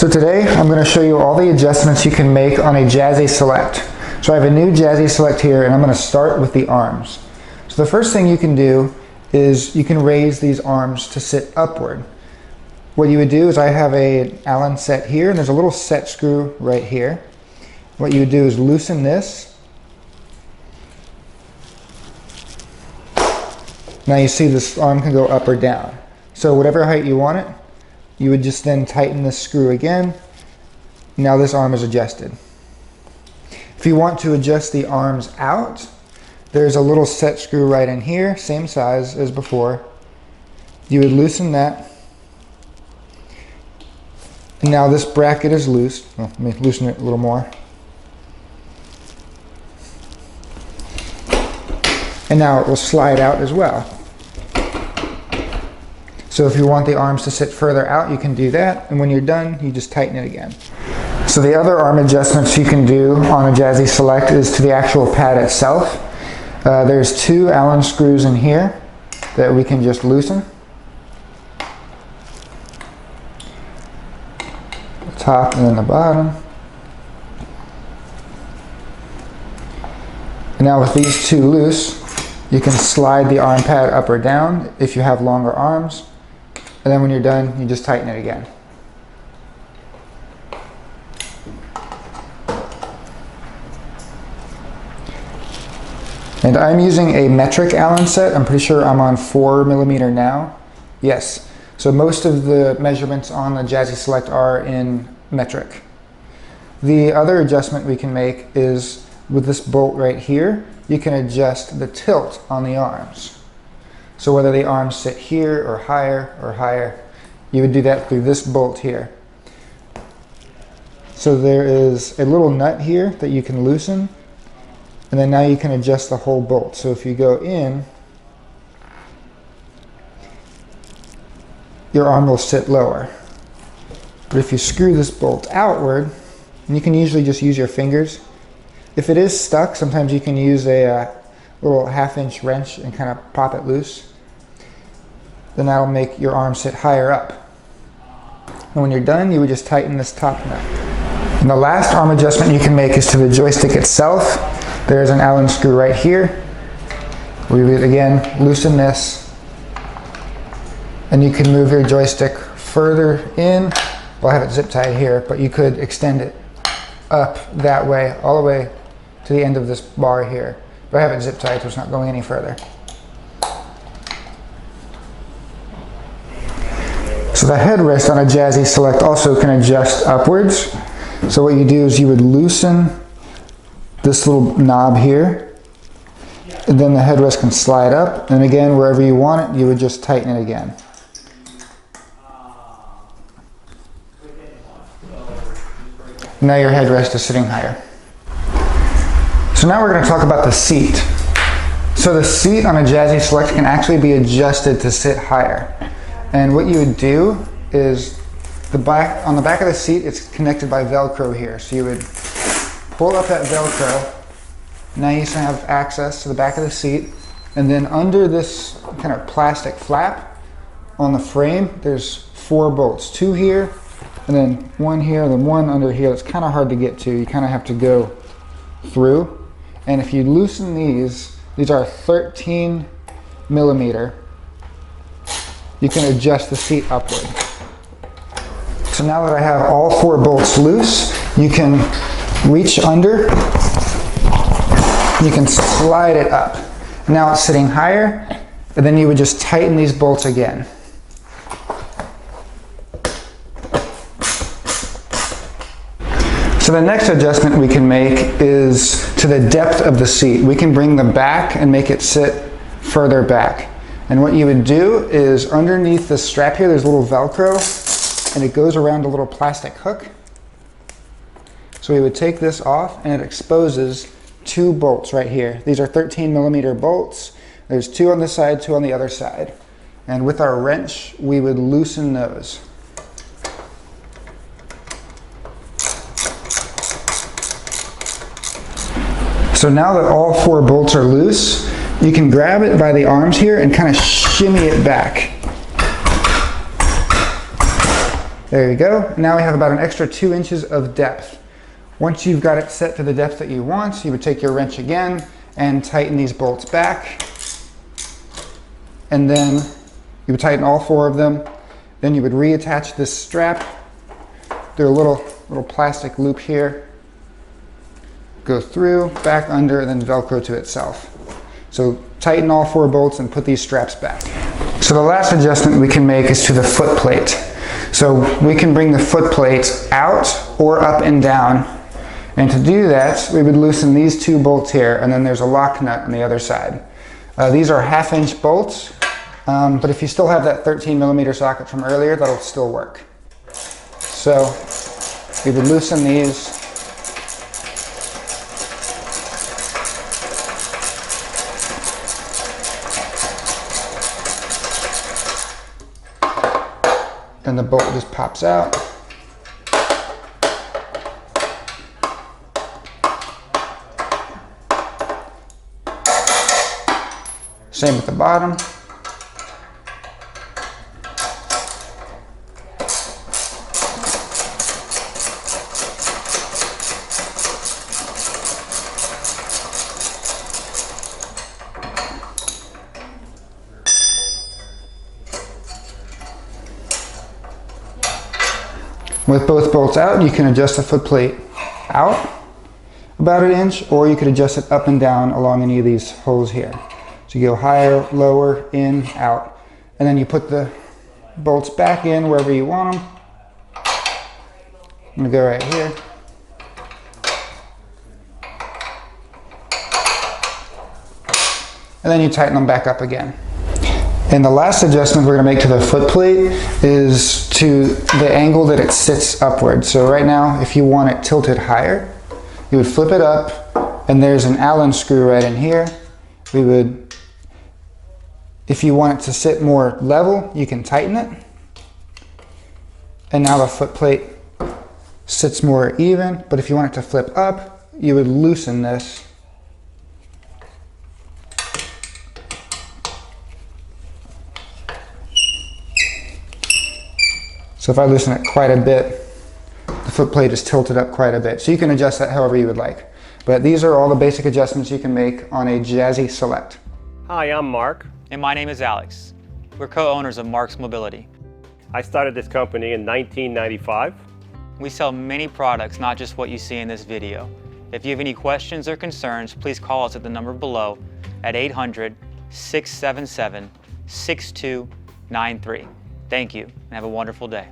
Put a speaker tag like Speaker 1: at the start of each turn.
Speaker 1: So today I'm going to show you all the adjustments you can make on a Jazzy Select. So I have a new Jazzy Select here and I'm going to start with the arms. So the first thing you can do is you can raise these arms to sit upward. What you would do is I have an Allen set here and there's a little set screw right here. What you would do is loosen this. Now you see this arm can go up or down. So whatever height you want it, you would just then tighten this screw again. Now this arm is adjusted. If you want to adjust the arms out, there's a little set screw right in here, same size as before. You would loosen that. And now this bracket is loose. Well, let me loosen it a little more. And now it will slide out as well. So if you want the arms to sit further out, you can do that. And when you're done, you just tighten it again. So the other arm adjustments you can do on a Jazzy Select is to the actual pad itself. There's two Allen screws in here that we can just loosen. The top and then the bottom. And now with these two loose, you can slide the arm pad up or down if you have longer arms. And then when you're done, you just tighten it again. And I'm using a metric Allen set. I'm pretty sure I'm on 4mm now. Yes. So most of the measurements on the Jazzy Select are in metric. The other adjustment we can make is with this bolt right here, you can adjust the tilt on the arms. So whether the arms sit here or higher, you would do that through this bolt here. So there is a little nut here that you can loosen, and then now you can adjust the whole bolt. So if you go in, your arm will sit lower. But if you screw this bolt outward, and you can usually just use your fingers. If it is stuck, sometimes you can use a little 1/2-inch wrench and kind of pop it loose. Then that'll make your arm sit higher up. And when you're done, you would just tighten this top nut. And the last arm adjustment you can make is to the joystick itself. There's an Allen screw right here. We would again loosen this, and you can move your joystick further in. Well, I have it zip tied here, but you could extend it up that way, all the way to the end of this bar here. But I have it zip tied, so it's not going any further. So the headrest on a Jazzy Select also can adjust upwards. So what you do is you would loosen this little knob here, and then the headrest can slide up, and again, wherever you want it, you would just tighten it again. Now your headrest is sitting higher. So now we're going to talk about the seat. So the seat on a Jazzy Select can actually be adjusted to sit higher. And what you would do is on the back of the seat, it's connected by Velcro here. So you would pull up that Velcro. Now you have access to the back of the seat. And then under this kind of plastic flap on the frame, there's 4 bolts. 2 here, and then 1 here, and then 1 under here. That's kind of hard to get to. You kind of have to go through. And if you loosen these are 13mm. You can adjust the seat upward. So now that I have all 4 bolts loose, you can reach under, you can slide it up. Now it's sitting higher, and then you would just tighten these bolts again. So the next adjustment we can make is to the depth of the seat. We can bring the back and make it sit further back. And what you would do is underneath the strap here, there's a little Velcro, and it goes around a little plastic hook. So we would take this off, and it exposes 2 bolts right here. These are 13mm bolts. There's 2 on this side, 2 on the other side. And with our wrench, we would loosen those. So now that all 4 bolts are loose, you can grab it by the arms here and kind of shimmy it back. There you go. Now we have about an extra 2 inches of depth. Once you've got it set to the depth that you want, you would take your wrench again and tighten these bolts back. And then you would tighten all 4 of them. Then you would reattach this strap through a little plastic loop here. Go through, back under, and then Velcro to itself. So tighten all 4 bolts and put these straps back. So the last adjustment we can make is to the foot plate. So we can bring the foot plate out or up and down. And to do that, we would loosen these 2 bolts here, and then there's a lock nut on the other side. These are 1/2 inch bolts, but if you still have that 13mm socket from earlier, that'll still work. So we would loosen these. Then the bolt just pops out. Same with the bottom. With both bolts out, you can adjust the foot plate out about 1 inch, or you could adjust it up and down along any of these holes here. So you go higher, lower, in, out. And then you put the bolts back in wherever you want them. I'm gonna go right here. And then you tighten them back up again. And the last adjustment we're going to make to the foot plate is to the angle that it sits upward. So right now, if you want it tilted higher, you would flip it up, and there's an Allen screw right in here. We would, if you want it to sit more level, you can tighten it. And now the foot plate sits more even, but if you want it to flip up, you would loosen this. So if I loosen it quite a bit, the foot plate is tilted up quite a bit. So you can adjust that however you would like. But these are all the basic adjustments you can make on a Jazzy Select.
Speaker 2: Hi, I'm Mark.
Speaker 3: And my name is Alex. We're co-owners of Marc's Mobility.
Speaker 2: I started this company in 1995.
Speaker 3: We sell many products, not just what you see in this video. If you have any questions or concerns, please call us at the number below at 800-677-6293. Thank you, and have a wonderful day.